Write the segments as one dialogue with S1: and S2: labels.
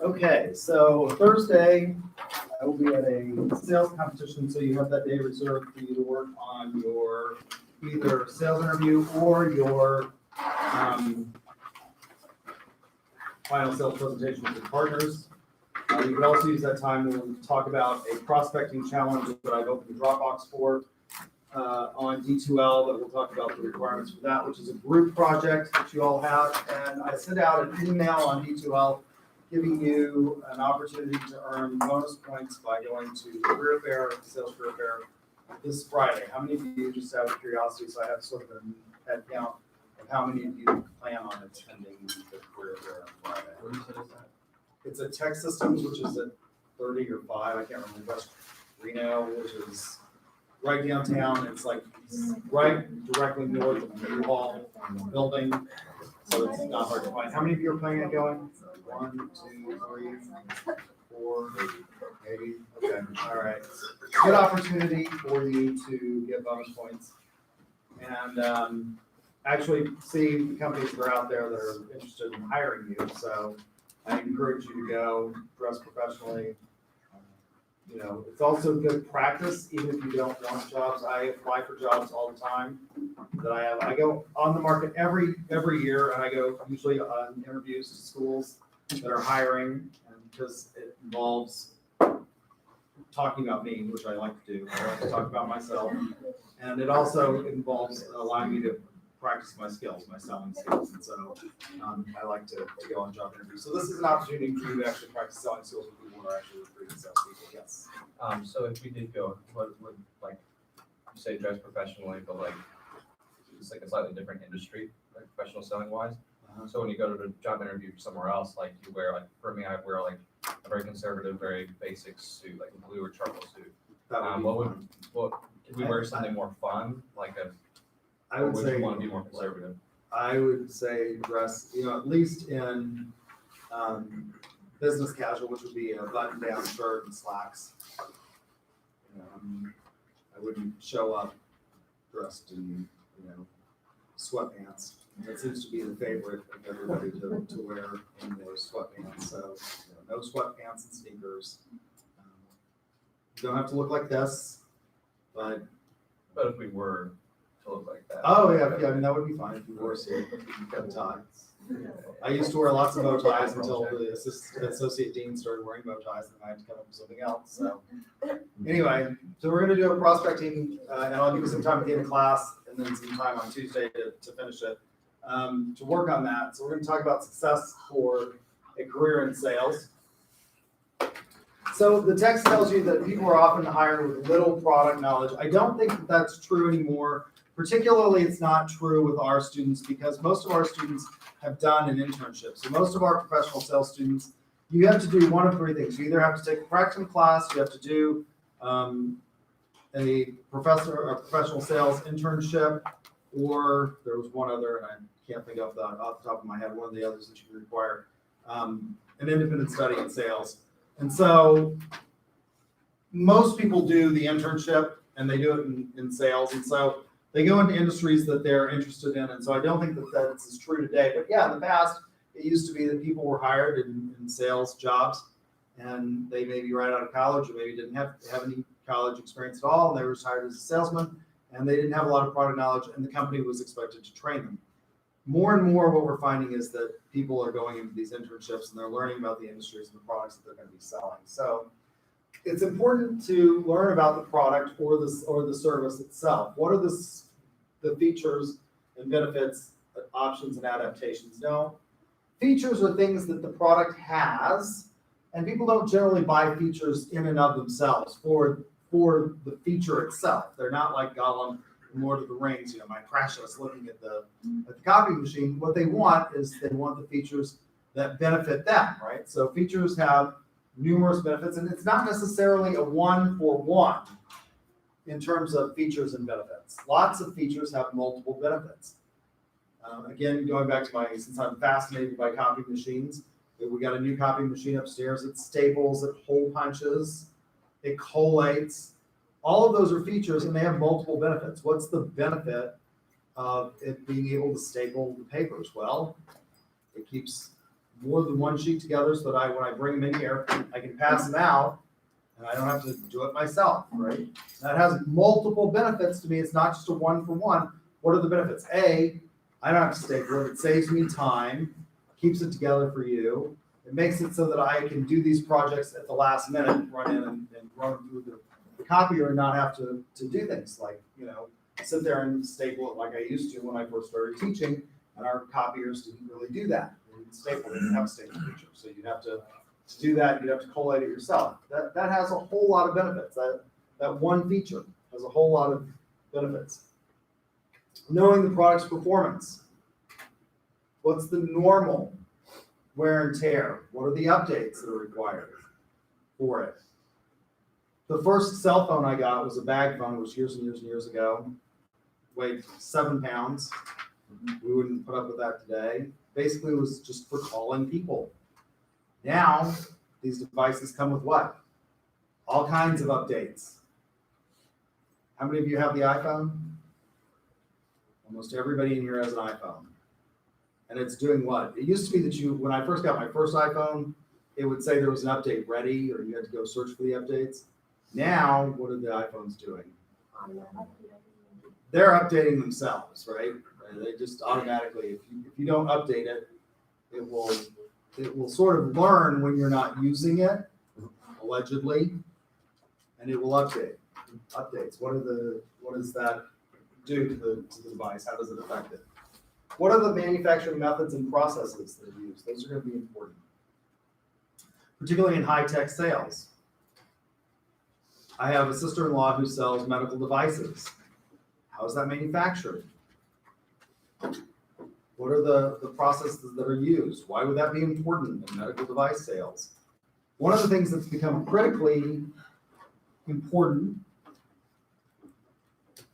S1: Okay, so Thursday, I will be at a sales competition, so you have that day reserved for you to work on your either sales interview or your final sales presentation with your partners. You can also use that time to talk about a prospecting challenge that I've opened the Dropbox for on D2L, that we'll talk about the requirements for that, which is a group project that you all have. And I sent out an email on D2L giving you an opportunity to earn bonus points by going to the career fair, the sales career fair, this Friday. How many of you, just out of curiosity, so I have sort of a head count of how many of you plan on attending the career fair on Friday?
S2: What you said is that?
S1: It's at Tech Systems, which is at 30 or 5, I can't remember, West Reno, which is right downtown. It's like right directly north of the U-Haul building, so it's not hard to find. How many of you are planning on going? 1, 2, 3, 4, maybe. Okay, all right. Good opportunity for you to get bonus points and actually see the companies that are out there that are interested in hiring you. So I encourage you to go dress professionally. You know, it's also good practice, even if you don't want jobs. I apply for jobs all the time that I have. I go on the market every year, and I go usually on interviews to schools that are hiring, and because it involves talking about me, which I like to do. I like to talk about myself, and it also involves allowing me to practice my skills, my selling skills, and so I like to go on job interviews. So this is an opportunity for you to actually practice selling skills with people who are actually recruiting salespeople. Yes.
S2: So if we did go, what would, like, you say dress professionally, but like it's like a slightly different industry, like professional selling wise. So when you go to the job interview somewhere else, like you wear, like for me, I wear like a very conservative, very basic suit, like a blue or charcoal suit. Could we wear something more fun, like a?
S1: I would say
S2: you want to be more conservative?
S1: I would say dress, at least in business casual, which would be a button-down shirt and slacks. I wouldn't show up dressed in, sweatpants. That seems to be the favorite of everybody to wear in their sweatpants. So, no sweatpants and sneakers. You don't have to look like this, but
S2: if we were to look like that.
S1: Oh, yeah, I mean, that would be fine if you wore a suit, got a tie. I used to wear lots of bow ties until the associate dean started wearing bow ties, and I had to come up with something else. So anyway, so we're going to do a prospecting, and I'll give you some time at the end of class, and then some time on Tuesday to finish it, to work on that. So we're going to talk about success for a career in sales. So the text tells you that people are often hired with little product knowledge. I don't think that that's true anymore. Particularly, it's not true with our students because most of our students have done an internship. So most of our professional sales students, you have to do one of three things. You either have to take a practicum class, you have to do a professional sales internship, or there was one other, and I can't think of that off the top of my head, one of the others that you require, an independent study in sales. And so most people do the internship and they do it in sales. And so they go into industries that they're interested in. And so I don't think that that's as true today. But yeah, in the past, it used to be that people were hired in sales jobs and they maybe right out of college or maybe didn't have any college experience at all. And they were just hired as a salesman and they didn't have a lot of product knowledge and the company was expected to train them. More and more what we're finding is that people are going into these internships and they're learning about the industries and the products that they're going to be selling. So it's important to learn about the product or the service itself. What are the features and benefits, options and adaptations? No, features are things that the product has, and people don't generally buy features in and of themselves for the feature itself. They're not like Gollum in Lord of the Rings, my precious, looking at the copy machine. What they want is they want the features that benefit them, right? So features have numerous benefits, and it's not necessarily a one-for-one in terms of features and benefits. Lots of features have multiple benefits. Again, going back to since I'm fascinated by copy machines, we got a new copy machine upstairs. It staples, it hole punches, it collates. All of those are features, and they have multiple benefits. What's the benefit of it being able to staple the papers? Well, it keeps more than one sheet together so that when I bring them in here, I can pass them out and I don't have to do it myself, right? That has multiple benefits to me. It's not just a one-for-one. What are the benefits? A, I don't have to staple it. It saves me time, keeps it together for you. It makes it so that I can do these projects at the last minute, run in and run through the copier and not have to do things like, sit there and staple it like I used to when I first started teaching, and our copiers didn't really do that. They didn't staple, they didn't have a staple feature. So you'd have to do that, you'd have to collate it yourself. That has a whole lot of benefits. That one feature has a whole lot of benefits. Knowing the product's performance. What's the normal wear and tear? What are the updates that are required for it? The first cell phone I got was a bag phone, which years and years and years ago, weighed 7 pounds. We wouldn't put up with that today. Basically, it was just for calling people. Now, these devices come with what? All kinds of updates. How many of you have the iPhone? Almost everybody in here has an iPhone. And it's doing what? It used to be that when I first got my first iPhone, it would say there was an update ready, or you had to go search for the updates. Now, what are the iPhones doing? They're updating themselves, right? They just automatically, if you don't update it, it will sort of learn when you're not using it, allegedly, and it will update. Updates. What does that do to the device? How does it affect it? What are the manufacturing methods and processes that are used? Those are going to be important, particularly in high-tech sales. I have a sister-in-law who sells medical devices. How is that manufactured? What are the processes that are used? Why would that be important in medical device sales? One of the things that's become critically important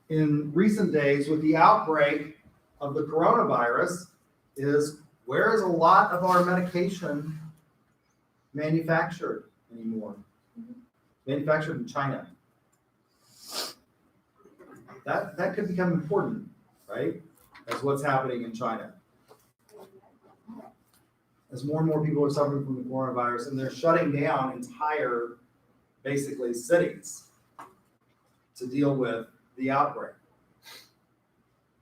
S1: in recent days with the outbreak of the coronavirus is, where is a lot of our medication manufactured anymore? Manufactured in China. That could become important, right? As what's happening in China. As more and more people are suffering from the coronavirus, and they're shutting down entire, basically, cities to deal with the outbreak.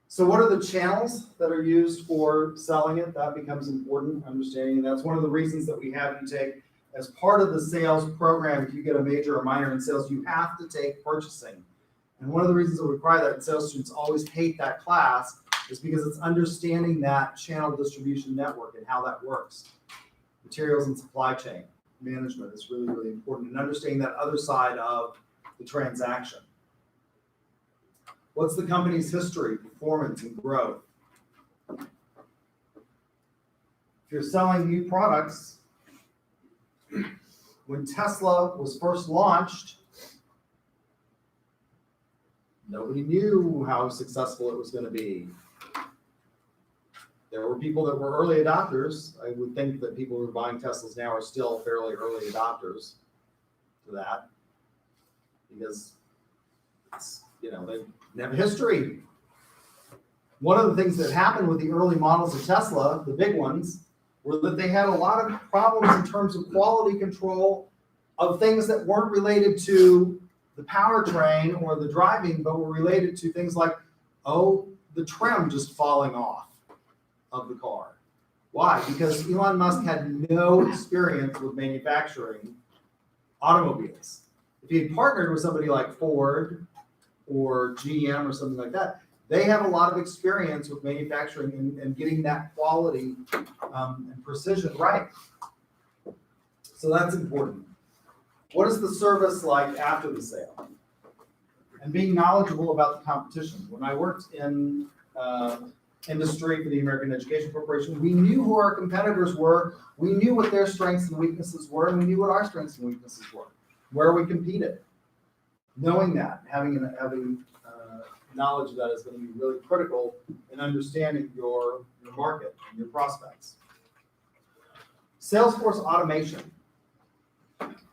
S1: So what are the channels that are used for selling it? That becomes important, understanding. And that's one of the reasons that we have you take, as part of the sales program, if you get a major or minor in sales, you have to take purchasing. And one of the reasons that we require that, and sales students always hate that class, is because it's understanding that channel distribution network and how that works. Materials and supply chain management is really, really important, and understanding that other side of the transaction. What's the company's history, performance, and growth? If you're selling new products, when Tesla was first launched, nobody knew how successful it was going to be. There were people that were early adopters. I would think that people who are buying Teslas now are still fairly early adopters to that, because they have a history. One of the things that happened with the early models of Tesla, the big ones, were that they had a lot of problems in terms of quality control of things that weren't related to the powertrain or the driving, but were related to things like, the trim just falling off of the car. Why? Because Elon Musk had no experience with manufacturing automobiles. If he had partnered with somebody like Ford or GM or something like that, they have a lot of experience with manufacturing and getting that quality and precision right. So that's important. What is the service like after the sale? And being knowledgeable about the competition. When I worked in industry for the American Education Corporation, we knew who our competitors were, we knew what their strengths and weaknesses were, and we knew what our strengths and weaknesses were, where we competed. Knowing that, having knowledge of that is going to be really critical in understanding your market and your prospects. Salesforce automation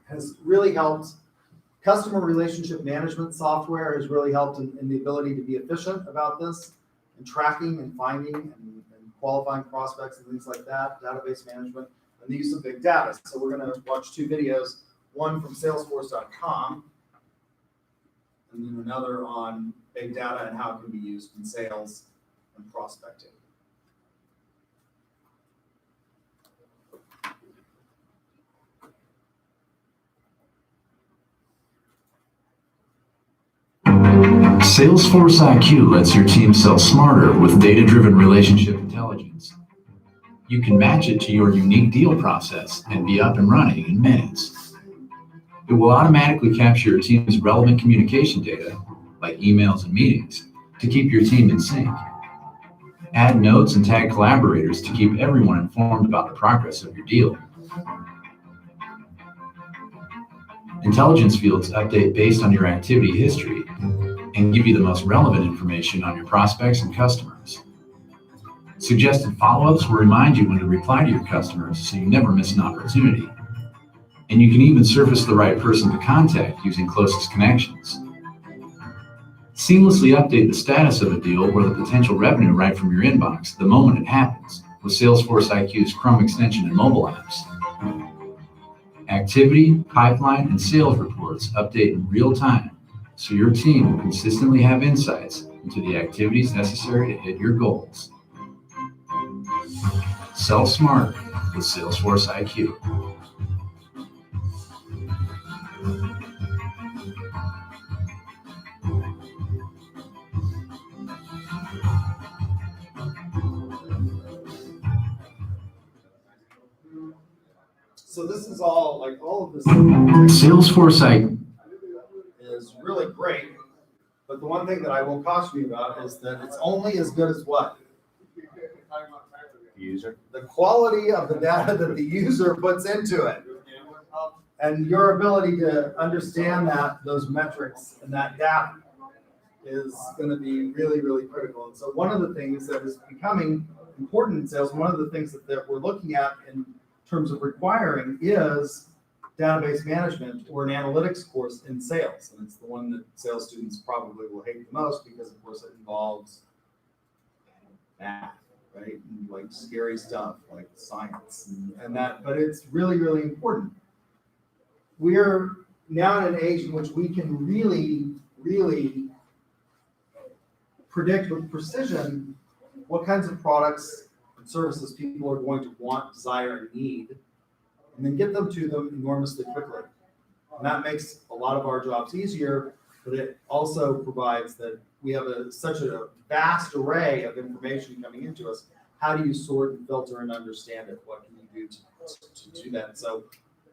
S1: has really helped. Customer relationship management software has really helped in the ability to be efficient about this, and tracking and finding and qualifying prospects and things like that, database management. and the use of big data. So we're going to watch two videos, one from Salesforce.com, and then another on big data and how it can be used in sales and prospecting.
S3: Salesforce IQ lets your team sell smarter with data-driven relationship intelligence. You can match it to your unique deal process and be up and running in minutes. It will automatically capture your team's relevant communication data, like emails and meetings, to keep your team in sync. Add notes and tag collaborators to keep everyone informed about the progress of your deal. Intelligence fields update based on your activity history and give you the most relevant information on your prospects and customers. Suggested follow-ups will remind you when to reply to your customers so you never miss an opportunity. And you can even surface the right person to contact using closest connections. Seamlessly update the status of a deal or the potential revenue right from your inbox the moment it happens with Salesforce IQ's Chrome extension and mobile apps. Activity, pipeline, and sales reports update in real time, so your team will consistently have insights into the activities necessary to hit your goals. Sell smarter with Salesforce IQ.
S1: So this is all of this
S3: Salesforce IQ
S1: is really great, but the one thing that I will caution you about is that it's only as good as what?
S2: User.
S1: The quality of the data that the user puts into it. And your ability to understand those metrics and that data is going to be really, really critical. And so one of the things that is becoming important in sales, one of the things that we're looking at in terms of requiring is database management or an analytics course in sales. And it's the one that sales students probably will hate the most because, of course, it involves math, right? And like scary stuff like science and that, but it's really, really important. We're now in an age in which we can really, really predict with precision what kinds of products and services people are going to want, desire, and need, and then get them to them enormously quickly. And that makes a lot of our jobs easier, but it also provides that we have such a vast array of information coming into us. How do you sort and filter and understand it? What can you do to do that? So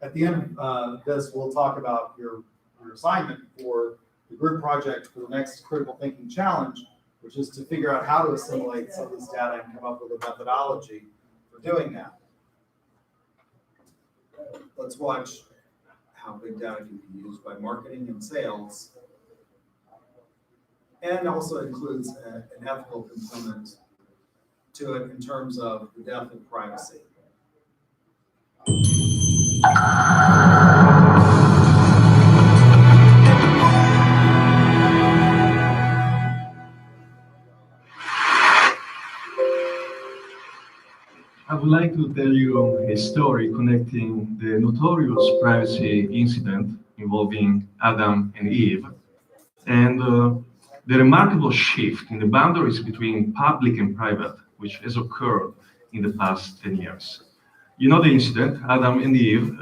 S1: at the end of this, we'll talk about your assignment for the group project for the next critical thinking challenge, which is to figure out how to assimilate some of this data and come up with a methodology for doing that. Let's watch how big data can be used by marketing and sales, and also includes an ethical component to it in terms of the depth of privacy.
S4: I would like to tell you a story connecting the notorious privacy incident involving Adam and Eve and the remarkable shift in the boundaries between public and private, which has occurred in the past 10 years. You know the incident. Adam and Eve,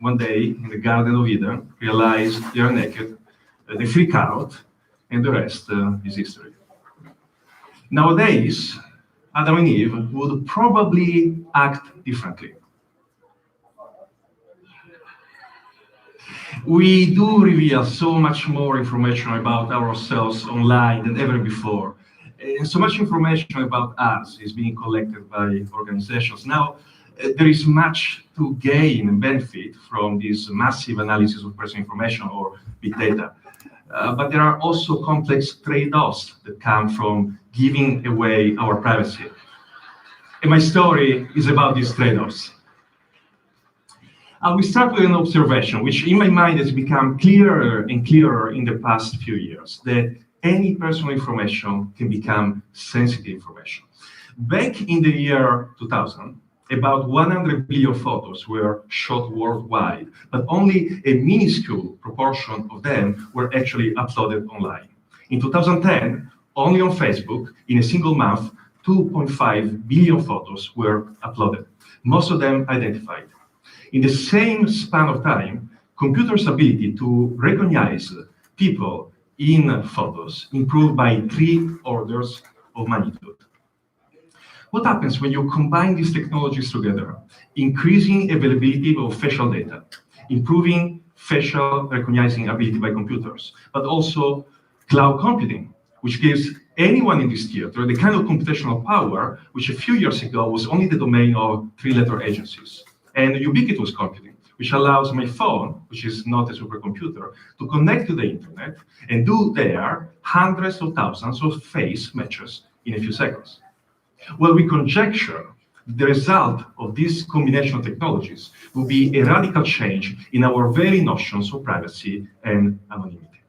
S4: one day in the Garden of Eden, realize they are naked, they freak out, and the rest is history. Nowadays, Adam and Eve would probably act differently. We do reveal so much more information about ourselves online than ever before. And so much information about us is being collected by organizations. Now, there is much to gain and benefit from this massive analysis of personal information or big data. But there are also complex trade-offs that come from giving away our privacy. And my story is about these trade-offs. We start with an observation, which in my mind has become clearer and clearer in the past few years, that any personal information can become sensitive information. Back in the year 2000, About 100 billion photos were shot worldwide, but only a minuscule proportion of them were actually uploaded online. In 2010, only on Facebook, in a single month, 2.5 billion photos were uploaded, most of them identified. In the same span of time, computers' ability to recognize people in photos improved by 3 orders of magnitude. What happens when you combine these technologies together? Increasing availability of facial data, improving facial recognizing ability by computers, but also cloud computing, which gives anyone in this theater the kind of computational power which a few years ago was only the domain of 3-letter agencies, and ubiquitous computing, which allows my phone, which is not a supercomputer, to connect to the internet and do there hundreds of thousands of face matches in a few seconds. Well, we conjecture the result of this combination of technologies will be a radical change in our very notions of privacy and anonymity.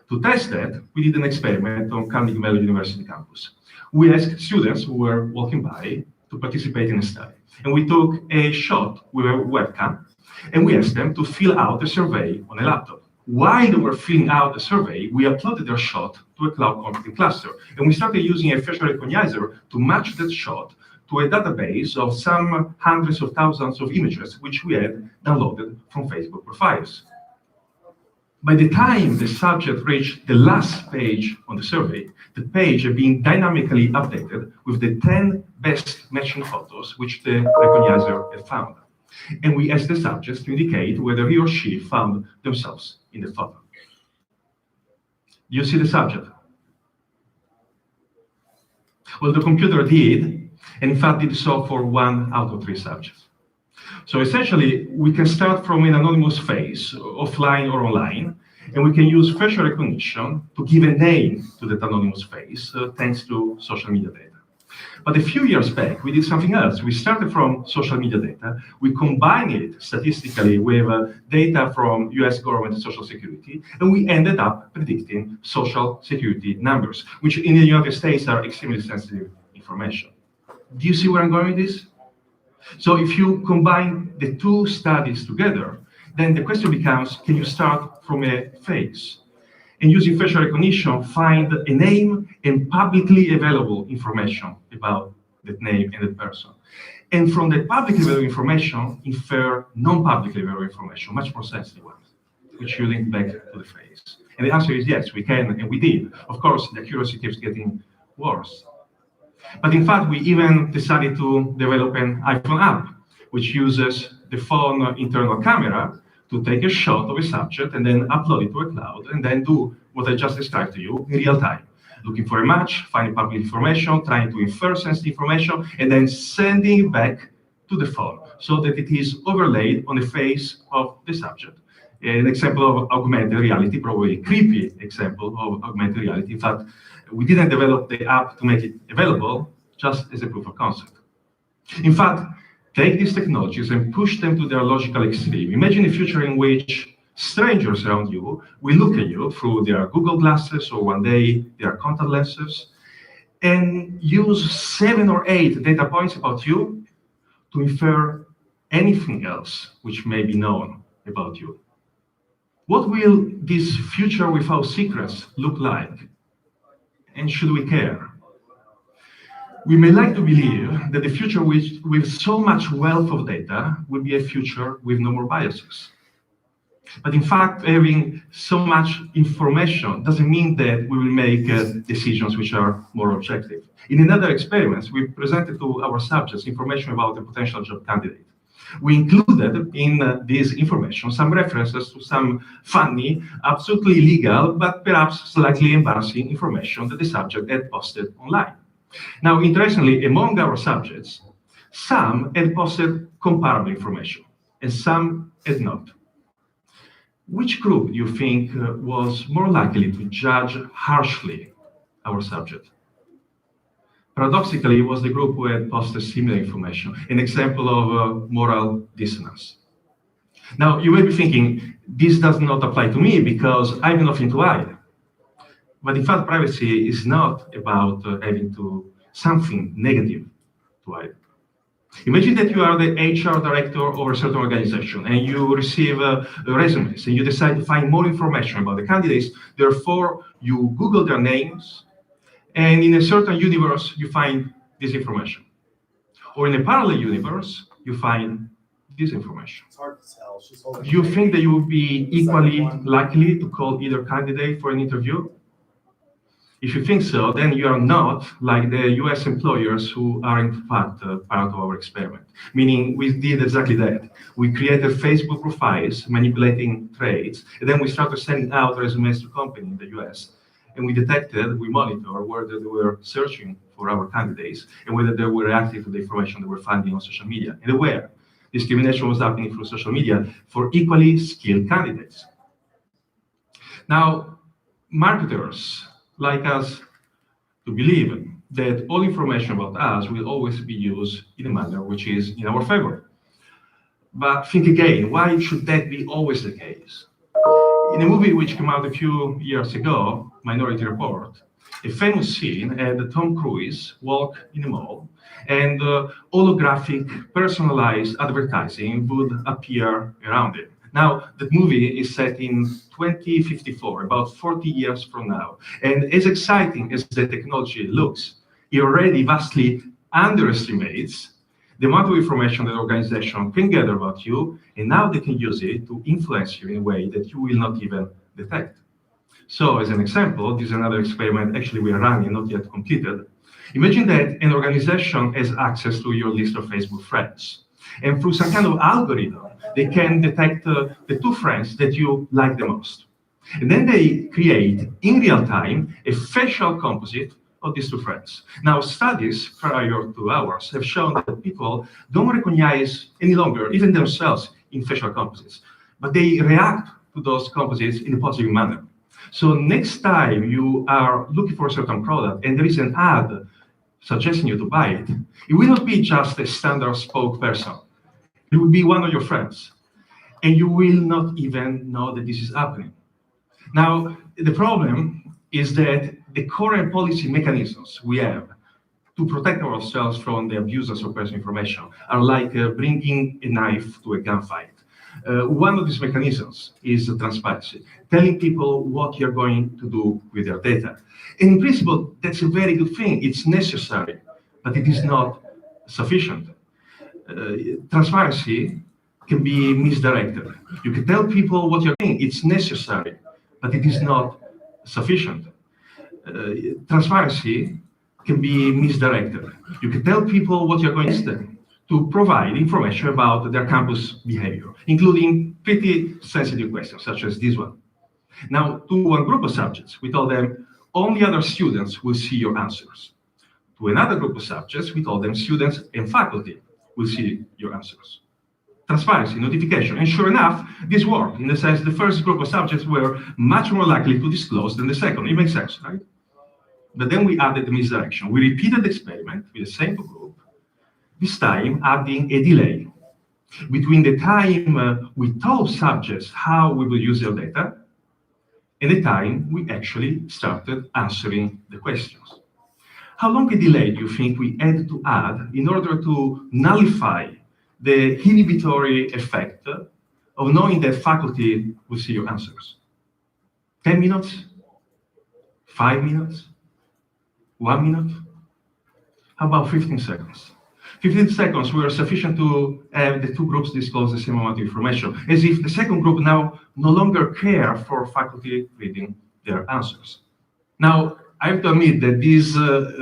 S4: To test that, we did an experiment on Carnegie Mellon University campus. We asked students who were walking by to participate in a study. And we took a shot with a webcam, and we asked them to fill out a survey on a laptop. While they were filling out the survey, we uploaded their shot to a cloud computing cluster. And we started using a facial recognizer to match that shot to a database of some hundreds of thousands of images, which we had downloaded from Facebook profiles. By the time the subject reached the last page on the survey, the page had been dynamically updated with the 10 best matching photos which the recognizer had found. And we asked the subjects to indicate whether he or she found themselves in the photo. Do you see the subject? Well, the computer did, and in fact did so for 1 out of 3 subjects. So essentially, we can start from an anonymous face, offline or online, and we can use facial recognition to give a name to that anonymous face, thanks to social media data. But a few years back, we did something else. We started from social media data. We combined it statistically with data from US government and Social Security, and we ended up predicting Social Security numbers, which in the United States are extremely sensitive information. Do you see where I'm going with this? So if you combine the 2 studies together, then the question becomes, can you start from a face? And using facial recognition, find a name and publicly available information about that name and that person. And from that publicly available information, infer non-publicly available information, much more sensitive ones, which you link back to the face. And the answer is yes, we can, and we did. Of course, the accuracy keeps getting worse. But in fact, we even decided to develop an iPhone app, which uses the phone internal camera to take a shot of a subject and then upload it to a cloud and then do what I just described to you in real time. Looking for a match, finding public information, trying to infer sensitive information, and then sending it back to the phone so that it is overlaid on the face of the subject. An example of augmented reality, probably a creepy example of augmented reality. In fact, we didn't develop the app to make it available, just as a proof of concept. In fact, take these technologies and push them to their logical extreme. Imagine a future in which strangers around you will look at you through their Google glasses or one day their contact lenses and use 7 or 8 data points about you to infer anything else which may be known about you. What will this future without secrets look like? And should we care? We may like to believe that the future with so much wealth of data will be a future with no more biases. But in fact, having so much information doesn't mean that we will make decisions which are more objective. In another experiment, we presented to our subjects information about a potential job candidate. We included in this information some references to some funny, absolutely legal, but perhaps slightly embarrassing information that the subject had posted online. Now, interestingly, among our subjects, some had posted comparable information, and some had not. Which group do you think was more likely to judge harshly our subject? Paradoxically, it was the group who had posted similar information, an example of moral dissonance. Now, you may be thinking, this does not apply to me because I have nothing to hide. But in fact, privacy is not about having something negative to hide. Imagine that you are the HR director of a certain organization and you receive resumes and you decide to find more information about the candidates. Therefore, you Google their names, and in a certain universe, you find this information. Or in a parallel universe, you find this information.
S1: It's hard to tell. She's holding.
S4: Do you think that you would be equally likely to call either candidate for an interview? If you think so, then you are not like the US employers who are in fact part of our experiment. Meaning we did exactly that. We created Facebook profiles, manipulating traits, and then we started sending out resumes to companies in the US. And we detected, we monitor whether they were searching for our candidates and whether they were reacting to the information they were finding on social media. And they were. Discrimination was happening through social media for equally skilled candidates. Now, marketers like us to believe that all information about us will always be used in a manner which is in our favor. But think again, why should that be always the case? In a movie which came out a few years ago, Minority Report, a famous scene had Tom Cruise walk in a mall and holographic personalized advertising would appear around it. Now, the movie is set in 2054, about 40 years from now. And as exciting as the technology looks, it already vastly underestimates the amount of information that the organization can gather about you, and now they can use it to influence you in a way that you will not even detect. So, as an example, this is another experiment actually we are running, not yet completed. Imagine that an organization has access to your list of Facebook friends. And through some kind of algorithm, they can detect the two friends that you like the most. And then they create, in real time, a facial composite of these two friends. Now, studies prior to ours have shown that people don't recognize any longer, even themselves, in facial composites, but they react to those composites in a positive manner. So next time you are looking for a certain product and there is an ad suggesting you to buy it, it will not be just a standard spokesperson. It will be one of your friends. And you will not even know that this is happening. Now, the problem is that the current policy mechanisms we have to protect ourselves from the abuses of personal information are like bringing a knife to a gunfight. One of these mechanisms is transparency, telling people what you're going to do with their data. And in principle, that's a very good thing. It's necessary, but it is not sufficient. Transparency can be misdirected. You can tell people what you're doing. It's necessary, but it is not sufficient. Transparency can be misdirected. You can tell people what you're going to do to provide information about their campus behavior, including pretty sensitive questions, such as this one. Now, to one group of subjects, we told them only other students will see your answers. To another group of subjects, we told them students and faculty will see your answers. Transparency, notification, and sure enough, this worked in the sense the first group of subjects were much more likely to disclose than the second. It makes sense, right? But then we added the misdirection. We repeated the experiment with the same group, this time adding a delay between the time we told subjects how we will use their data and the time we actually started answering the questions. How long a delay do you think we had to add in order to nullify the inhibitory effect of knowing that faculty will see your answers? 10 minutes? 5 minutes? 1 minute? How about 15 seconds? 15 seconds were sufficient to have the two groups disclose the same amount of information, as if the second group now no longer care for faculty reading their answers. Now, I have to admit that this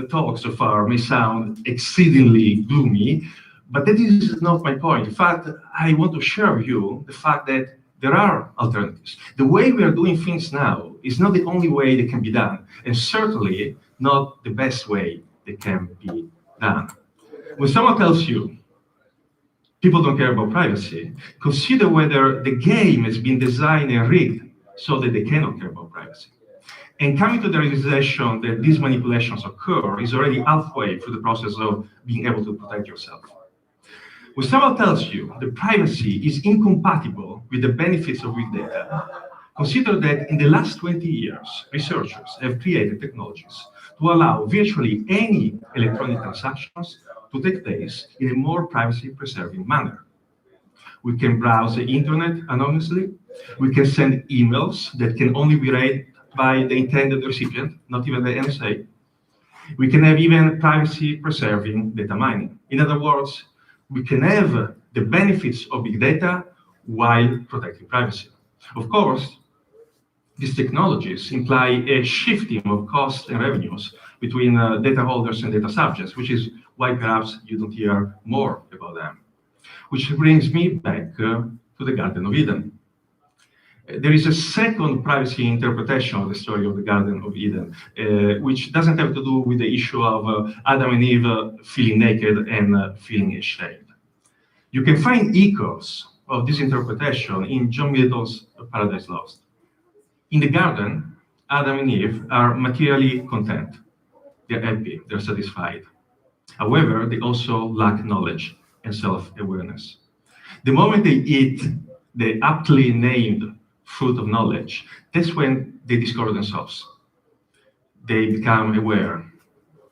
S4: talk so far may sound exceedingly gloomy, but that is not my point. In fact, I want to share with you the fact that there are alternatives. The way we are doing things now is not the only way they can be done, and certainly not the best way they can be done. When someone tells you people don't care about privacy, consider whether the game has been designed and rigged so that they cannot care about privacy. And coming to the realization that these manipulations occur is already halfway through the process of being able to protect yourself. When someone tells you that privacy is incompatible with the benefits of big data, consider that in the last 20 years, researchers have created technologies to allow virtually any electronic transactions to take place in a more privacy-preserving manner. We can browse the internet anonymously. We can send emails that can only be read by the intended recipient, not even the NSA. We can have even privacy-preserving data mining. In other words, we can have the benefits of big data while protecting privacy. Of course, these technologies imply a shifting of costs and revenues between data holders and data subjects, which is why perhaps you don't hear more about them. Which brings me back to the Garden of Eden. There is a second privacy interpretation of the story of the Garden of Eden, which doesn't have to do with the issue of Adam and Eve feeling naked and feeling ashamed. You can find echoes of this interpretation in John Milton's Paradise Lost. In the garden, Adam and Eve are materially content. They're happy, they're satisfied. However, they also lack knowledge and self-awareness. The moment they eat the aptly named fruit of knowledge, that's when they discover themselves. They become aware.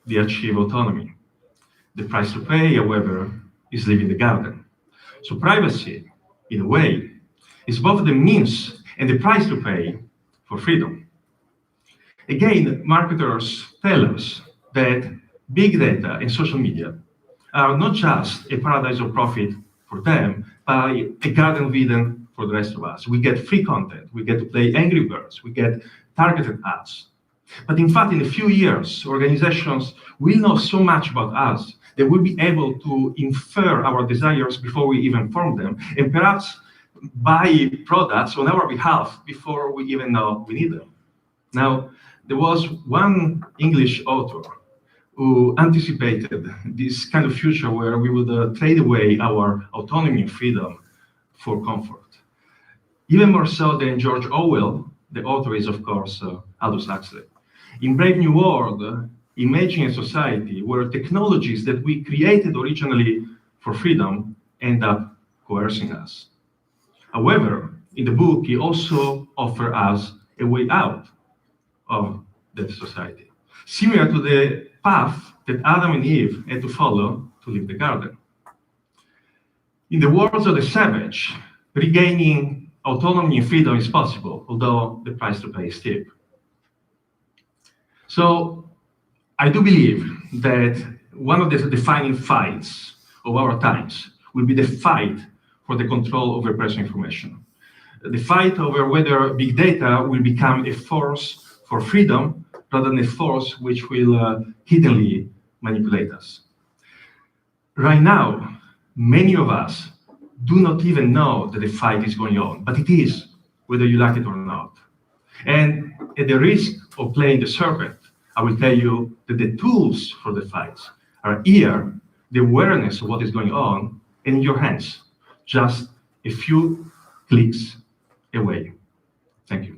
S4: They achieve autonomy. The price to pay, however, is leaving the garden. So privacy, in a way, is both the means and the price to pay for freedom. Again, marketers tell us that big data and social media are not just a paradise of profit for them, but a Garden of Eden for the rest of us. We get free content, we get to play Angry Birds, we get targeted ads. But in fact, in a few years, organizations will know so much about us that we'll be able to infer our desires before we even form them, and perhaps buy products on our behalf before we even know we need them. Now, there was one English author who anticipated this kind of future where we would trade away our autonomy and freedom for comfort. Even more so than George Orwell, the author is, of course, Aldous Huxley. In Brave New World, imagining a society where technologies that we created originally for freedom end up coercing us. However, in the book, he also offers us a way out of that society, similar to the path that Adam and Eve had to follow to leave the garden. In the words of the savage, regaining autonomy and freedom is possible, although the price to pay is steep. So I do believe that one of the defining fights of our times will be the fight for the control over personal information. The fight over whether big data will become a force for freedom rather than a force which will hiddenly manipulate us. Right now, many of us do not even know that the fight is going on, but it is, whether you like it or not. And at the risk of playing the serpent, I will tell you that the tools for the fight are here, the awareness of what is going on, and in your hands, just a few clicks away. Thank you.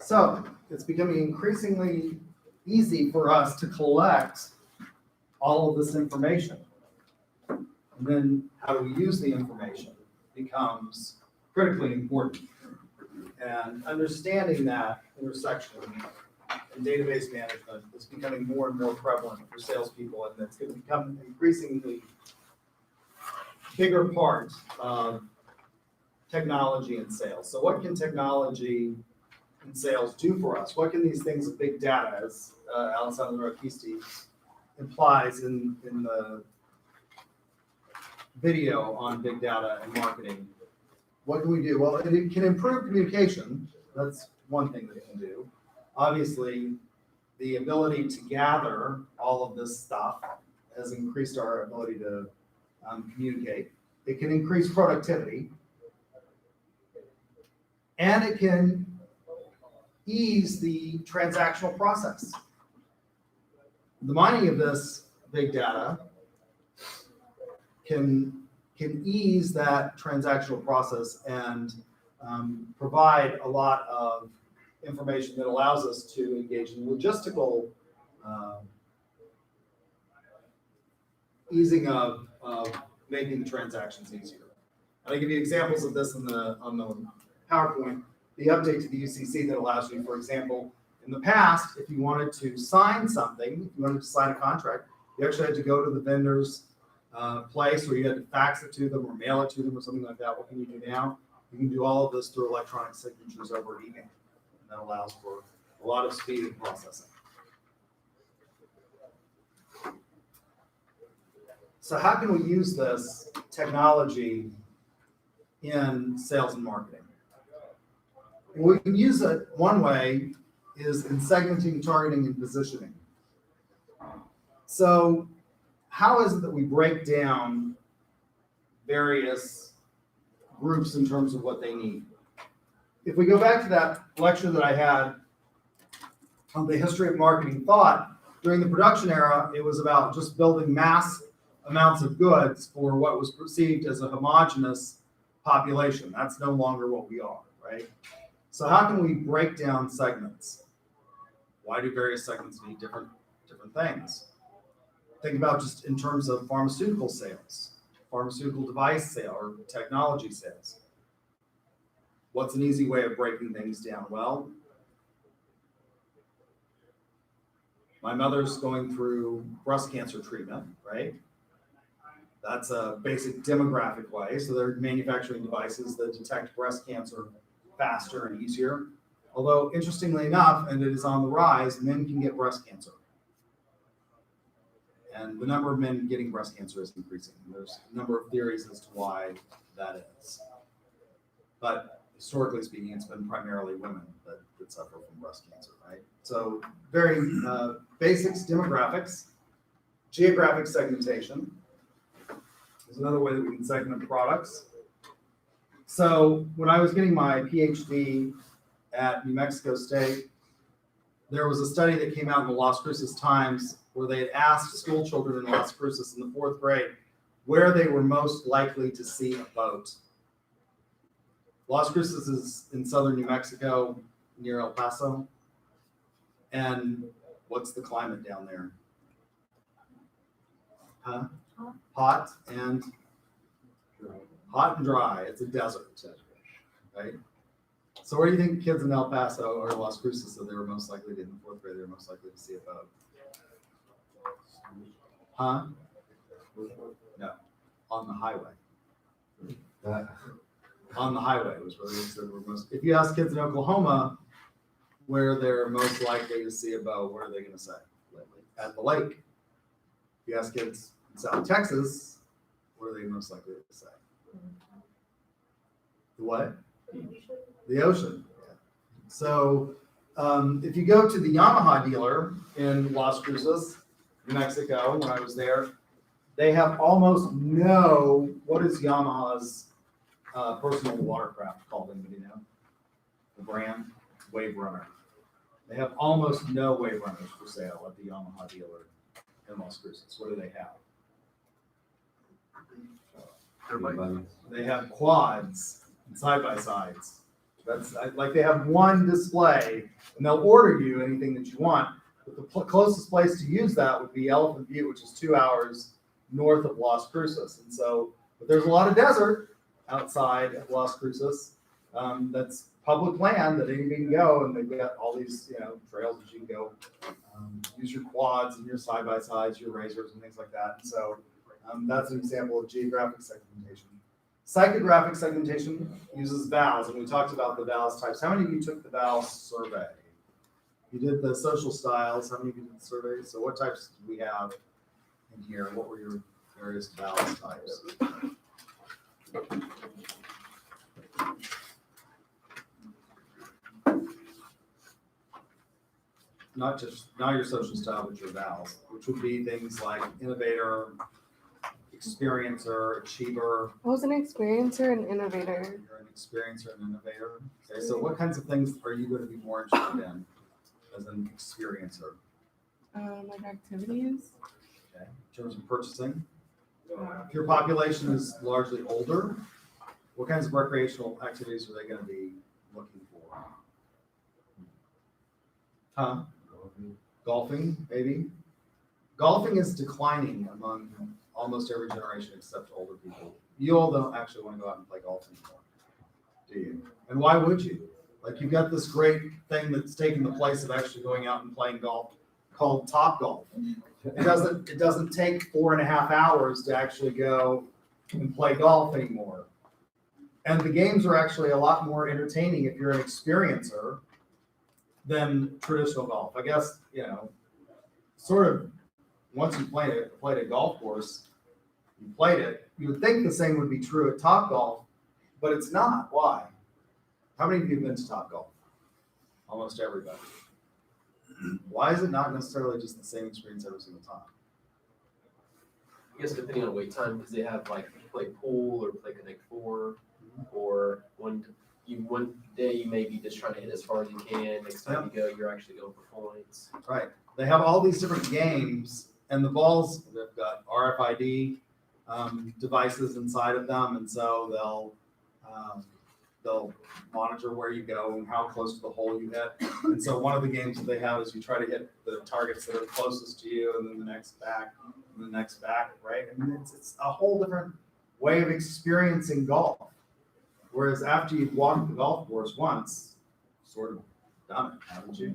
S1: So it's becoming increasingly easy for us to collect all of this information. And then how do we use the information becomes critically important. And understanding that intersection in database management is becoming more and more prevalent for salespeople, and it's going to become an increasingly bigger part of technology and sales. So what can technology and sales do for us? What can these things of big data, as Alessandro Acquisti implies in the video on big data and marketing? What can we do? Well, it can improve communication. That's one thing that it can do. Obviously, the ability to gather all of this stuff has increased our ability to communicate. It can increase productivity. And it can ease the transactional process. The mining of this big data can ease that transactional process and provide a lot of information that allows us to engage in logistical easing of making the transactions easier. And I give you examples of this on the PowerPoint. The update to the UCC that allows you, for example, in the past, if you wanted to sign something, if you wanted to sign a contract, you actually had to go to the vendor's place, or you had to fax it to them or mail it to them or something like that. What can you do now? You can do all of this through electronic signatures over email. And that allows for a lot of speed in processing. So how can we use this technology in sales and marketing? Well, we can use it, one way is in segmenting, targeting, and positioning. So how is it that we break down various groups in terms of what they need? If we go back to that lecture that I had on the history of marketing thought, during the production era, it was about just building mass amounts of goods for what was perceived as a homogeneous population. That's no longer what we are, right? So how can we break down segments? Why do various segments need different things? Think about just in terms of pharmaceutical sales, pharmaceutical device sale, or technology sales. What's an easy way of breaking things down? Well, my mother's going through breast cancer treatment, right? That's a basic demographic way. So they're manufacturing devices that detect breast cancer faster and easier. Although, interestingly enough, and it is on the rise, men can get breast cancer. And the number of men getting breast cancer is increasing. There's a number of theories as to why that is. But historically speaking, it's been primarily women that suffer from breast cancer, right? So very basics, demographics, geographic segmentation is another way that we can segment products. So when I was getting my PhD at New Mexico State, there was a study that came out in the Las Cruces Times where they had asked school children in Las Cruces in the 4th grade where they were most likely to see a boat. Las Cruces is in southern New Mexico, near El Paso. And what's the climate down there? Huh? Hot and dry. It's a desert, right? So where do you think kids in El Paso or Las Cruces said they were most likely to, in the 4th grade, they were most likely to see a boat? Huh? No, on the highway. On the highway was where they said were most. If you ask kids in Oklahoma where they're most likely to see a boat, what are they going to say? At the lake. If you ask kids in South Texas, what are they most likely to say? The what? The ocean. Yeah. So if you go to the Yamaha dealer in Las Cruces, New Mexico, when I was there, they have almost no, what is Yamaha's personal watercraft called? Anybody know? The brand? Wave Runner. They have almost no Wave Runners for sale at the Yamaha dealer in Las Cruces. What do they have? They have quads and side-by-sides. That's like they have one display, and they'll order you anything that you want. But the closest place to use that would be Elephant Butte, which is 2 hours north of Las Cruces. And so, but there's a lot of desert outside of Las Cruces. That's public land that anybody can go, and they've got all these, trails that you can go. Use your quads and your side-by-sides, your razors, and things like that. And so that's an example of geographic segmentation. Psychographic segmentation uses vowels, and we talked about the vowels types. How many of you took the vowels survey? You did the social styles. How many of you did the survey? So what types do we have in here? What were your various vowels types? Not your social style, but your vowels, which would be things like innovator, experiencer, achiever.
S5: What was an experiencer and innovator?
S1: You're an experiencer and innovator. Okay, so what kinds of things are you going to be more interested in as an experiencer?
S5: Like activities.
S1: Okay, in terms of purchasing. If your population is largely older, what kinds of recreational activities are they going to be looking for? Huh? Golfing, maybe. Golfing is declining among almost every generation except older people. You all don't actually want to go out and play golf anymore, do you? And why would you? Like, you've got this great thing that's taking the place of actually going out and playing golf called Top Golf. It doesn't take 4.5 hours to actually go and play golf anymore. And the games are actually a lot more entertaining if you're an experiencer than traditional golf. I guess, sort of once you played a golf course, you played it, you would think the same would be true at Top Golf, but it's not. Why? How many of you have been to Top Golf? Almost everybody. Why is it not necessarily just the same experience every single time?
S6: I guess depending on wait time, because they have like play pool or play Connect Four, or one day you may be just trying to hit as far as you can. Next time you go, you're actually going for points.
S1: Right. They have all these different games, and the balls, they've got RFID devices inside of them, and so they'll monitor where you go and how close to the hole you hit. And so one of the games that they have is you try to hit the targets that are closest to you, and then the next back, and the next back, right? I mean, it's a whole different way of experiencing golf. Whereas after you've walked the golf course once, sort of done it, haven't you?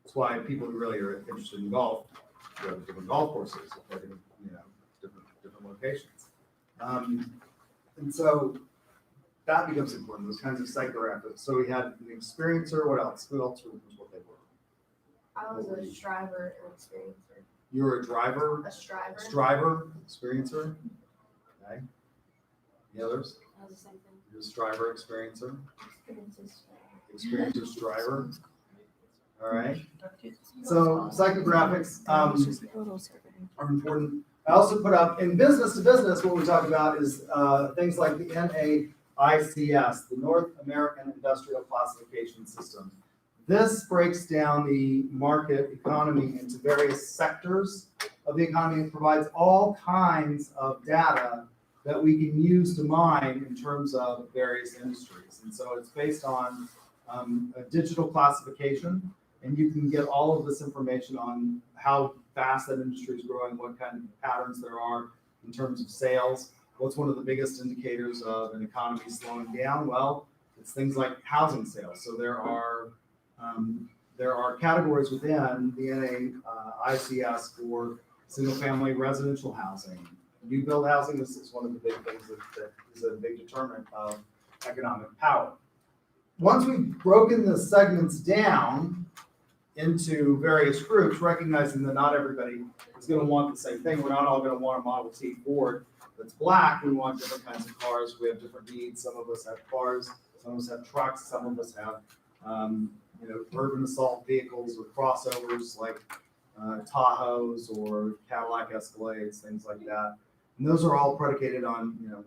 S1: That's why people who really are interested in golf go to different golf courses, or different locations. And so that becomes important, those kinds of psychographics. So we had an experiencer, what else? Who else was what they were?
S7: I was a striver and experiencer.
S1: You were a driver,
S7: A striver.
S1: striver, experiencer. Okay. The others?
S7: That was the same thing.
S1: You're a striver, experiencer,
S7: Experiencer.
S1: experiencer, striver. All right. So psychographics are important. I also put up in business to business, what we talk about is things like the NAICS, the North American Industrial Classification System. This breaks down the market economy into various sectors of the economy and provides all kinds of data that we can use to mine in terms of various industries. And so it's based on a digital classification, and you can get all of this information on how fast that industry is growing, what kind of patterns there are in terms of sales. What's one of the biggest indicators of an economy slowing down? Well, it's things like housing sales. So there are categories within the NAICS for single-family residential housing. New build housing, this is one of the big things that is a big determinant of economic power. Once we've broken the segments down into various groups, recognizing that not everybody is going to want the same thing. We're not all going to want a Model T Ford that's black. We want different kinds of cars. We have different needs. Some of us have cars. Some of us have trucks. Some of us have, urban assault vehicles or crossovers like Tahoes or Cadillac Escalades, things like that. And those are all predicated on,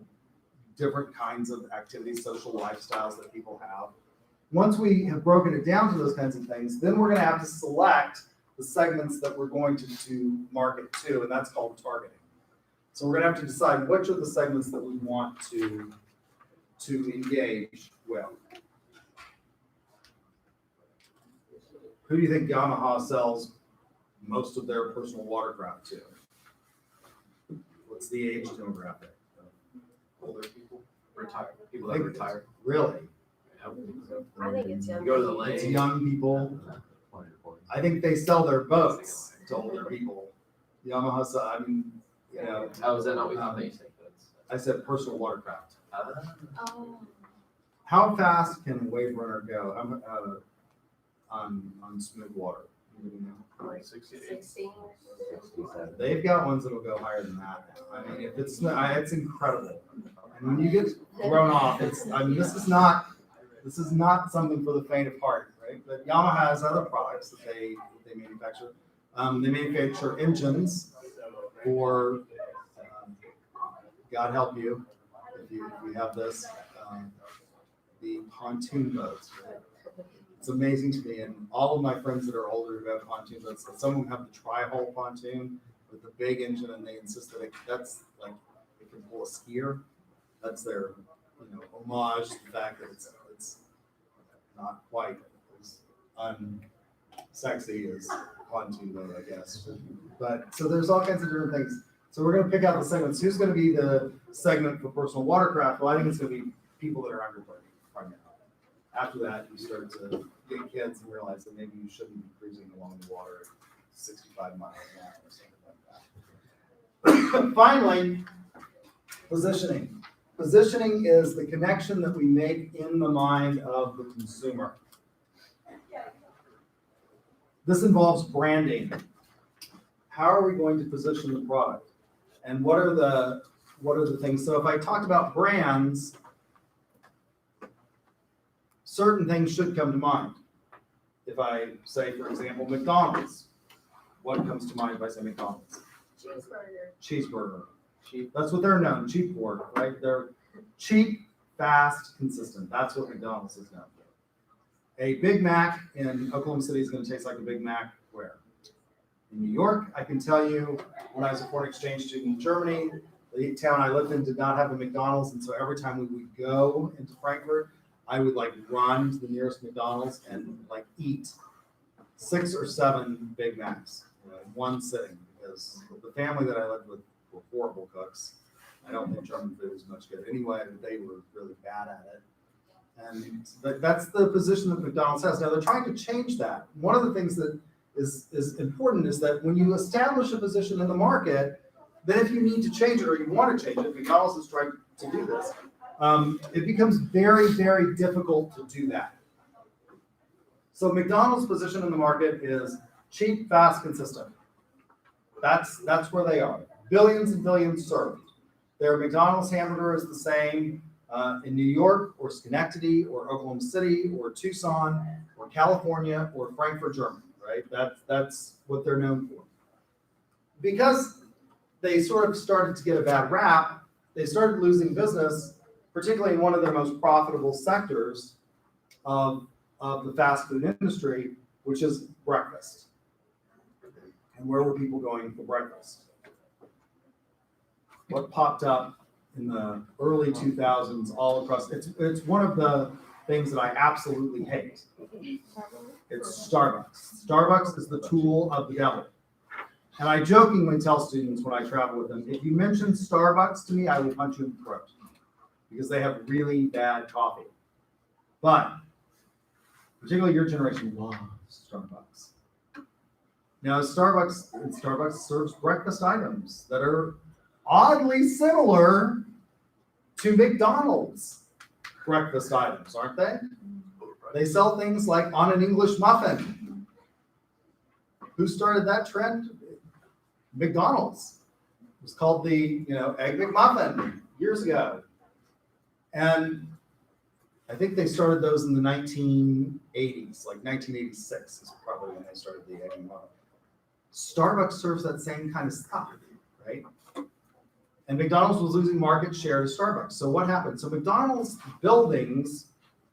S1: different kinds of activities, social lifestyles that people have. Once we have broken it down to those kinds of things, then we're going to have to select the segments that we're going to market to, and that's called targeting. So we're going to have to decide which are the segments that we want to engage with. Who do you think Yamaha sells most of their personal watercraft to? What's the age demographic?
S6: Older people, retired people that retire.
S1: Really?
S7: I think it's young.
S6: You go to the
S1: It's
S6: lane.
S1: young people. I think they sell their boats to older people. Yamaha,
S6: How is that not what you think?
S1: I said personal watercraft.
S7: Oh.
S1: How fast can a wave runner go on smooth water?
S6: Like 68.
S7: 16.
S1: They've got ones that'll go higher than that. I mean, if it's incredible. And when you get thrown off, this is not something for the faint of heart, right? But Yamaha has other products that they manufacture. They manufacture engines for, God help you, if you have this, the pontoon boats. Right? It's amazing to me, and all of my friends that are older who have pontoon boats, some of them have the tri-hull pontoon with the big engine, and they insist that it can pull a skier. That's their, homage to the fact that it's not quite as sexy is plenty though, I guess. But, so there's all kinds of different things. So we're gonna pick out the segments. Who's gonna be the segment for personal watercraft? Well, I think it's gonna be people that are under 30 primarily. After that, you start to get kids and realize that maybe you shouldn't be cruising along the water at 65 miles an hour or something like that. Finally, positioning. Positioning is the connection that we make in the mind of the consumer. This involves branding. How are we going to position the product? And what are the things? So if I talked about brands, certain things should come to mind. If I say, for example, McDonald's, what comes to mind if I say McDonald's? Cheeseburger. Cheap. That's what they're known, cheap for, right? They're cheap, fast, consistent. That's what McDonald's is known for. A Big Mac in Oklahoma City is going to taste like a Big Mac where? In New York, I can tell you, when I was a foreign exchange student in Germany, the town I lived in did not have a McDonald's, and so every time we would go into Frankfurt, I would like run to the nearest McDonald's and like eat 6 or 7 Big Macs in one sitting, because the family that I lived with were horrible cooks. I don't think German food was much good anyway, but they were really bad at it. And that's the position that McDonald's has. Now they're trying to change that. One of the things that is important is that when you establish a position in the market, then if you need to change it or you want to change it, McDonald's is trying to do this, it becomes very, very difficult to do that. So McDonald's position in the market is cheap, fast, consistent. That's where they are. Billions and billions served. Their McDonald's hamburger is the same in New York or Schenectady or Oklahoma City or Tucson or California or Frankfurt, Germany, right? That's what they're known for. Because they sort of started to get a bad rap, they started losing business, particularly in one of their most profitable sectors of the fast food industry, which is breakfast. And where were people going for breakfast? What popped up in the early 2000s all across, it's one of the things that I absolutely hate. It's Starbucks. Starbucks is the tool of the devil. And I jokingly tell students when I travel with them, if you mention Starbucks to me, I will punch you in the throat, because they have really bad coffee. But particularly your generation loves Starbucks. Now Starbucks serves breakfast items that are oddly similar to McDonald's breakfast items, aren't they? They sell things like on an English muffin. Who started that trend? McDonald's. It was called the Egg McMuffin years ago. And I think they started those in the 1980s, like 1986 is probably when they started the Egg McMuffin. Starbucks serves that same kind of stuff, right? And McDonald's was losing market share to Starbucks. So what happened? So McDonald's buildings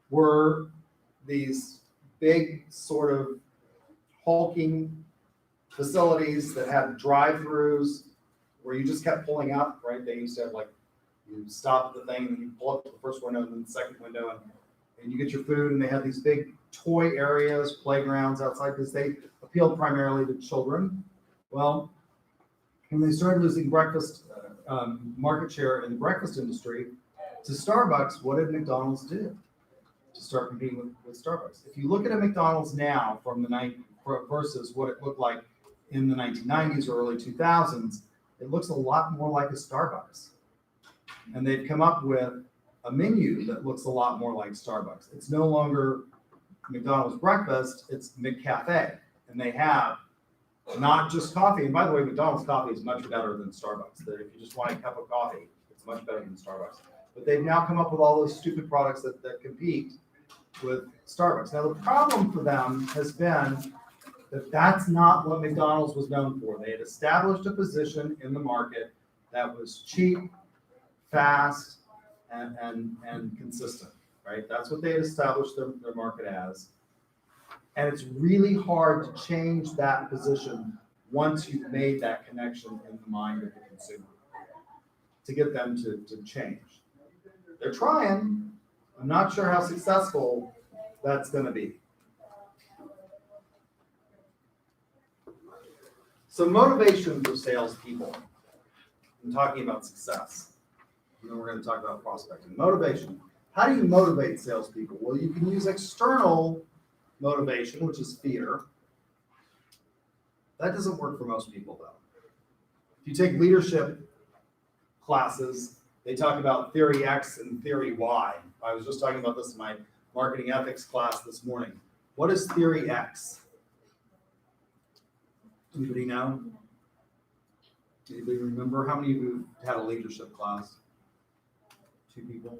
S1: were these big sort of hulking facilities that had drive-throughs where you just kept pulling up, right? They used to have you stop at the thing and you pull up to the first window and then the second window and you get your food, and they had these big toy areas, playgrounds outside, because they appealed primarily to children. Well, when they started losing breakfast market share in the breakfast industry to Starbucks, what did McDonald's do to start competing with Starbucks? If you look at a McDonald's now from versus what it looked like in the 1990s or early 2000s, it looks a lot more like a Starbucks. And they've come up with a menu that looks a lot more like Starbucks. It's no longer McDonald's breakfast, it's McCafe. And they have not just coffee. And by the way, McDonald's coffee is much better than Starbucks. If you just want a cup of coffee, it's much better than Starbucks. But they've now come up with all those stupid products that compete with Starbucks. Now, the problem for them has been that that's not what McDonald's was known for. They had established a position in the market that was cheap, fast, and consistent, right? That's what they had established their market as. And it's really hard to change that position once you've made that connection in the mind of the consumer to get them to change. They're trying. I'm not sure how successful that's going to be. So motivation for salespeople. I'm talking about success. And then we're going to talk about prospecting. Motivation. How do you motivate salespeople? Well, you can use external motivation, which is fear. That doesn't work for most people, though. If you take leadership classes, they talk about theory X and theory Y. I was just talking about this in my marketing ethics class this morning. What is theory X? Anybody know? Anybody remember? How many of you had a leadership class? 2 people?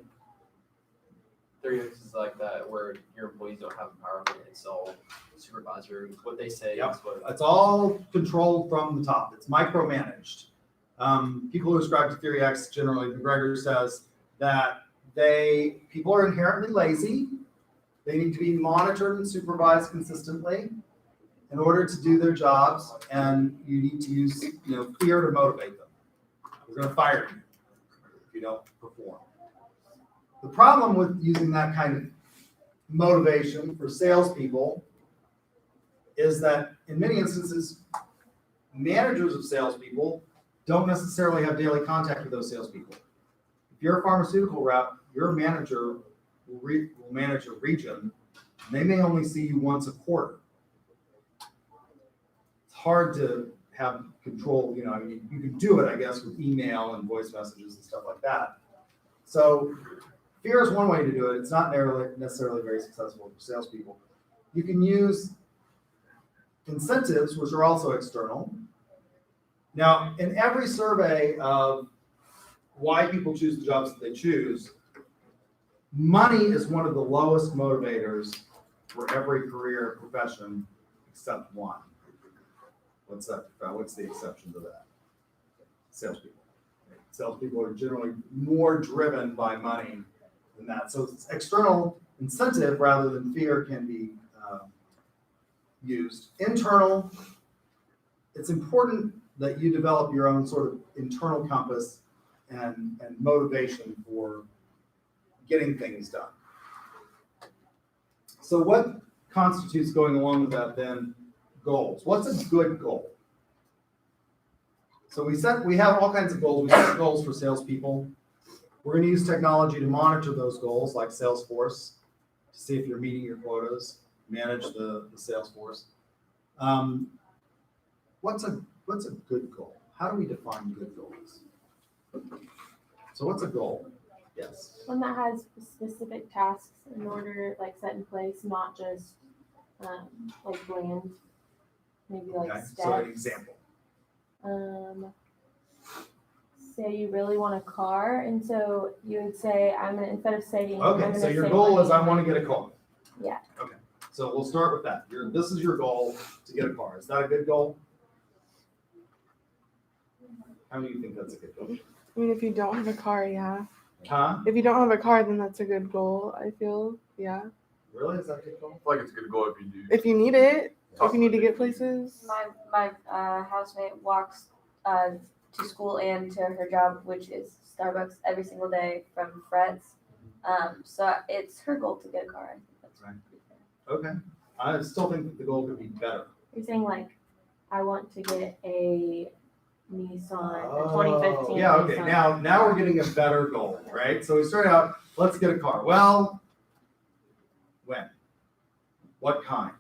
S6: 3X is like that where your employees don't have empowerment. It's all supervisory. What they say
S1: Yep.
S6: is what.
S1: It's all controlled from the top. It's micromanaged. People who ascribe to theory X, generally, McGregor says that people are inherently lazy. They need to be monitored and supervised consistently in order to do their jobs, and you need to use fear to motivate them. We're going to fire you if you don't perform. The problem with using that kind of motivation for salespeople is that in many instances, managers of salespeople don't necessarily have daily contact with those salespeople. If you're a pharmaceutical rep, your manager will manage a region, and they may only see you once a quarter. It's hard to have control, you can do it, I guess, with email and voice messages and stuff like that. So fear is one way to do it. It's not necessarily very successful for salespeople. You can use incentives, which are also external. Now, in every survey of why people choose the jobs that they choose, money is one of the lowest motivators for every career profession except one. What's that? What's the exception to that? Salespeople. Salespeople are generally more driven by money than that. So external incentive rather than fear can be used. Internal, it's important that you develop your own sort of internal compass and motivation for getting things done. So what constitutes going along with that then? Goals. What's a good goal? So we have all kinds of goals. We set goals for salespeople. We're going to use technology to monitor those goals, like Salesforce, to see if you're meeting your quotas, manage the sales force. What's a good goal? How do we define good goals? So what's a goal? Yes.
S5: One that has specific tasks in order, like set in place, not just like bland, maybe like
S1: Okay.
S5: steps.
S1: So an example.
S5: Say you really want a car, and so you would say, instead of saying,
S1: Okay. So your goal is I want to get a car.
S5: Yeah.
S1: Okay. So we'll start with that. This is your goal to get a car. Is that a good goal? How do you think that's a good goal?
S8: I mean, if you don't have a car, yeah.
S1: Huh?
S8: If you don't have a car, then that's a good goal, I feel. Yeah.
S1: Really? Is that a good goal?
S9: I feel like it's a good goal if you do.
S8: If you need it, if you need to get places.
S7: My housemate walks to school and to her job, which is Starbucks, every single day from Fred's. So it's her goal to get a car. I think that's
S1: Right.
S7: pretty fair.
S1: Okay. I still think that the goal could be better.
S5: You're saying like, I want to get a Nissan, a
S1: Oh,
S5: 2015
S1: yeah, okay.
S5: Nissan.
S1: Now we're getting a better goal, right? So we start out, let's get a car. Well, when? What kind?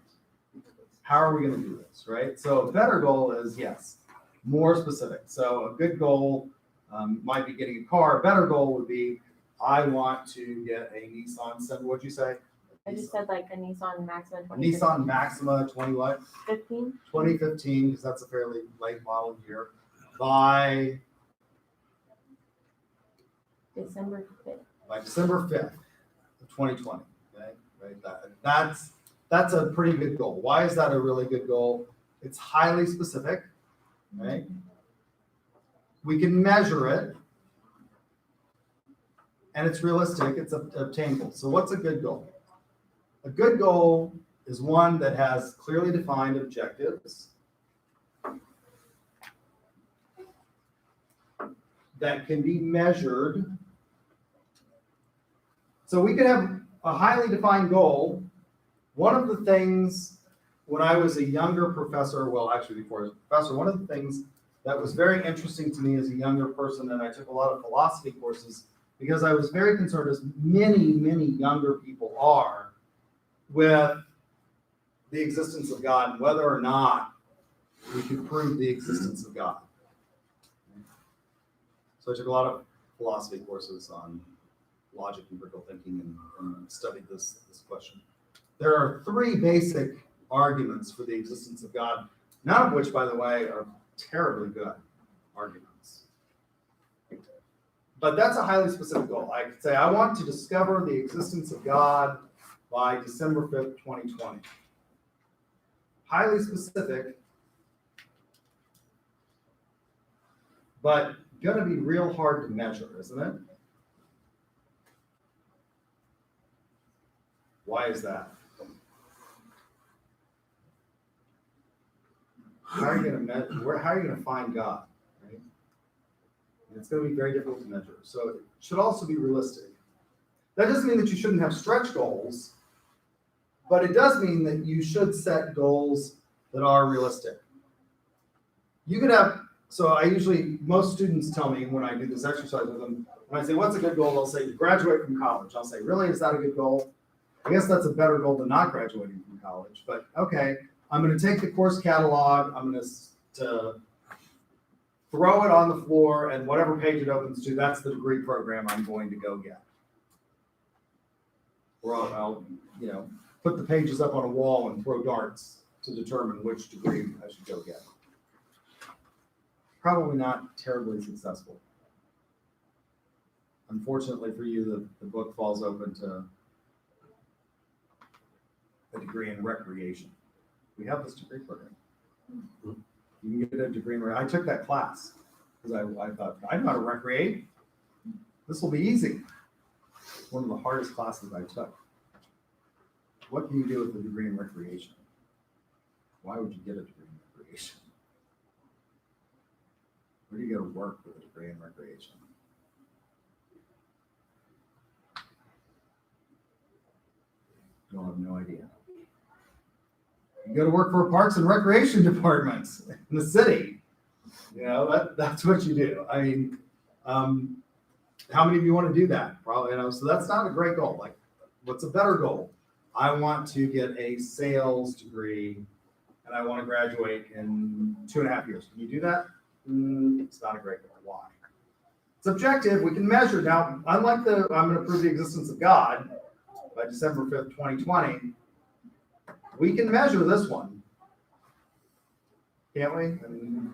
S1: How are we going to do this, right? So a better goal is, yes, more specific. So a good goal might be getting a car. A better goal would be, I want to get a Nissan. What'd you say?
S5: I just said like a Nissan Maxima 2015.
S1: Nissan Maxima 2015, because that's a fairly late model year. By
S5: December 5th.
S1: December 5th of 2020. Okay, right. That's a pretty good goal. Why is that a really good goal? It's highly specific, right? We can measure it, and it's realistic. It's obtainable. So what's a good goal? A good goal is one that has clearly defined objectives that can be measured. So we could have a highly defined goal. One of the things when I was a younger professor, well, actually before I was a professor, one of the things that was very interesting to me as a younger person, and I took a lot of philosophy courses, because I was very concerned, as many younger people are, with the existence of God and whether or not we could prove the existence of God. So I took a lot of philosophy courses on logic and critical thinking and studied this question. There are three basic arguments for the existence of God, none of which, by the way, are terribly good arguments. But that's a highly specific goal. I could say, I want to discover the existence of God by December 5th, 2020. Highly specific, but gonna be real hard to measure, isn't it? Why is that? How are you gonna measure, how are you gonna find God, right? And it's gonna be very difficult to measure. So it should also be realistic. That doesn't mean that you shouldn't have stretch goals, but it does mean that you should set goals that are realistic. You could have, so I usually, most students tell me when I do this exercise with them, when I say, what's a good goal? They'll say, graduate from college. I'll say, really, is that a good goal? I guess that's a better goal than not graduating from college, but okay, I'm gonna take the course catalog, I'm gonna throw it on the floor, and whatever page it opens to, that's the degree program I'm going to go get. Or I'll put the pages up on a wall and throw darts to determine which degree I should go get. Probably not terribly successful. Unfortunately for you, the book falls open to a degree in recreation. We have this degree program. You can get a degree in I took that class because I thought, I know how to recreate. This will be easy. One of the hardest classes I took. What can you do with a degree in recreation? Why would you get a degree in recreation? Where do you go to work with a degree in recreation? You'll have no idea. You go to work for parks and recreation departments in the city. That's what you do. I mean, how many of you want to do that? Probably, so that's not a great goal. Like, what's a better goal? I want to get a sales degree and I want to graduate in 2.5 years. Can you do that? It's not a great goal. Why? It's objective. We can measure. Now, unlike I'm going to prove the existence of God by December 5th, 2020, we can measure this one. Can't we? I mean,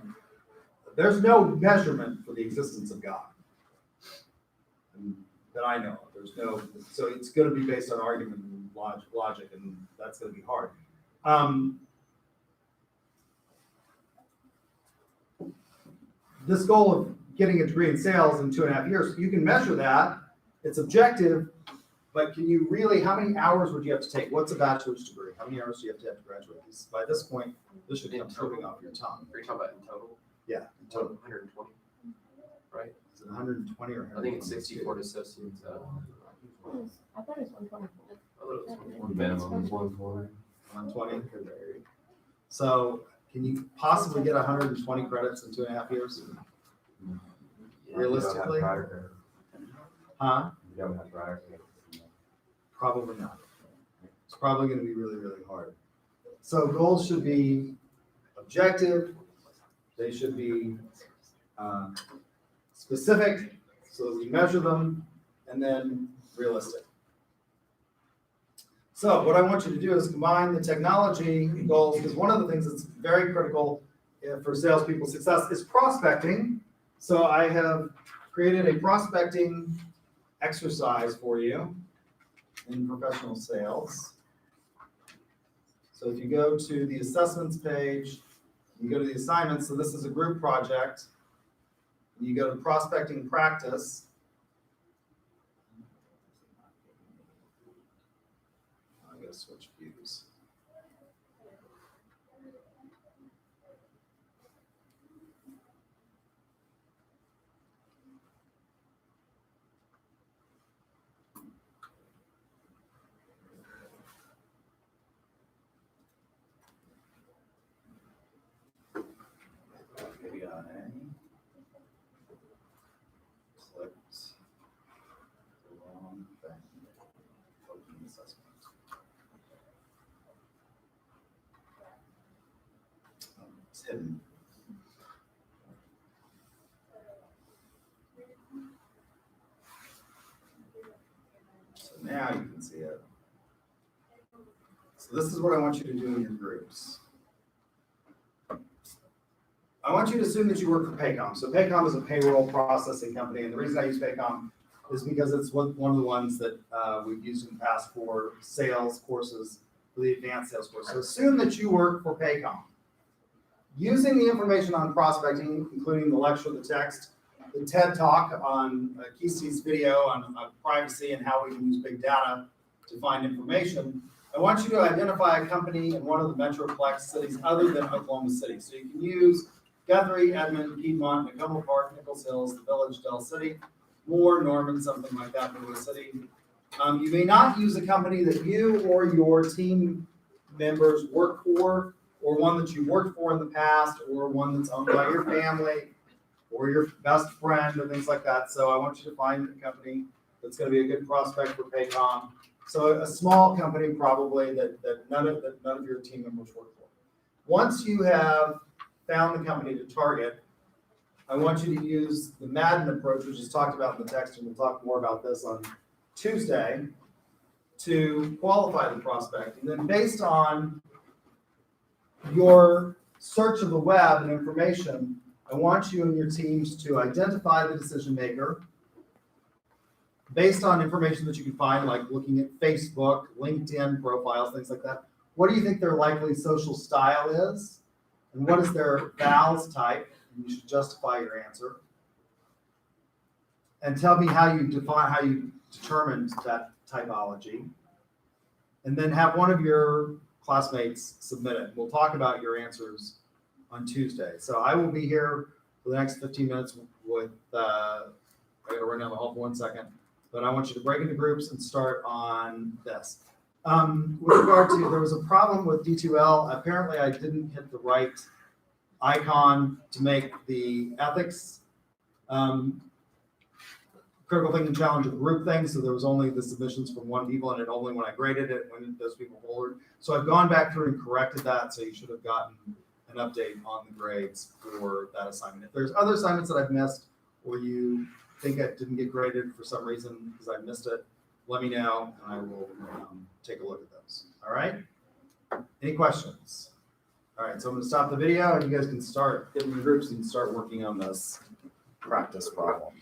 S1: there's no measurement for the existence of God that I know of. There's no, so it's going to be based on argument and logic, and that's going to be hard. This goal of getting a degree in sales in 2.5 years, you can measure that. It's objective, but can you really, how many hours would you have to take? What's a bachelor's degree? How many hours do you have to graduate? By this point, this should come slipping off your tongue.
S6: Are you talking about in total?
S1: Yeah, in total.
S6: 120, right?
S1: Is it 120 or 120?
S6: I think it's 64 to associates.
S5: I thought it was 120.
S2: Minimum is 140.
S1: 120. So can you possibly get 120 credits in 2.5 years? Realistically? Huh?
S2: You don't have prior.
S1: Probably not. It's probably going to be really, really hard. So goals should be objective. They should be specific, so that we measure them, and then realistic. So what I want you to do is combine the technology goals, because one of the things that's very critical for salespeople success is prospecting. So I have created a prospecting exercise for you in professional sales. So if you go to the assessments page, you go to the assignments, so this is a group project. You go to prospecting practice. I'm going to switch views. It's hidden. So now you can see it. So this is what I want you to do in your groups. I want you to assume that you work for Paycom. So Paycom is a payroll processing company, and the reason I use Paycom is because it's one of the ones that we've used in the past for sales courses, for the advanced sales course. So assume that you work for Paycom. Using the information on prospecting, including the lecture, the text, the TED Talk on Kesey's video on privacy and how we can use big data to find information, I want you to identify a company in one of the Metroplex cities other than Oklahoma City. So you can use Guthrie, Edmond, Piedmont, Macomb Park, Nichols Hills, the Village, Del City, Moore, Norman, something like that, Louis City. You may not use a company that you or your team members work for, or one that you worked for in the past, or one that's owned by your family, or your best friend, or things like that. So I want you to find a company that's going to be a good prospect for Paycom. So a small company probably that none of your team members work for. Once you have found the company to target, I want you to use the Madden approach, which is talked about in the text, and we'll talk more about this on Tuesday, to qualify the prospect. And then based on your search of the web and information, I want you and your teams to identify the decision maker based on information that you can find, like looking at Facebook, LinkedIn profiles, things like that. What do you think their likely social style is? And what is their vowels type? And you should justify your answer. And tell me how you determined that typology. And then have one of your classmates submit it. We'll talk about your answers on Tuesday. So I will be here for the next 15 minutes with, I gotta run down the hall for 1 second, but I want you to break into groups and start on this. With regard to, there was a problem with D2L. Apparently I didn't hit the right icon to make the ethics critical thinking challenge a group thing. So there was only the submissions from one people, and it only when I graded it, when those people forward. So I've gone back through and corrected that. So you should have gotten an update on the grades for that assignment. If there's other assignments that I've missed, or you think I didn't get graded for some reason because I missed it, let me know and I will take a look at those. All right? Any questions? All right, so I'm gonna stop the video and you guys can start getting your groups and start working on this practice problem.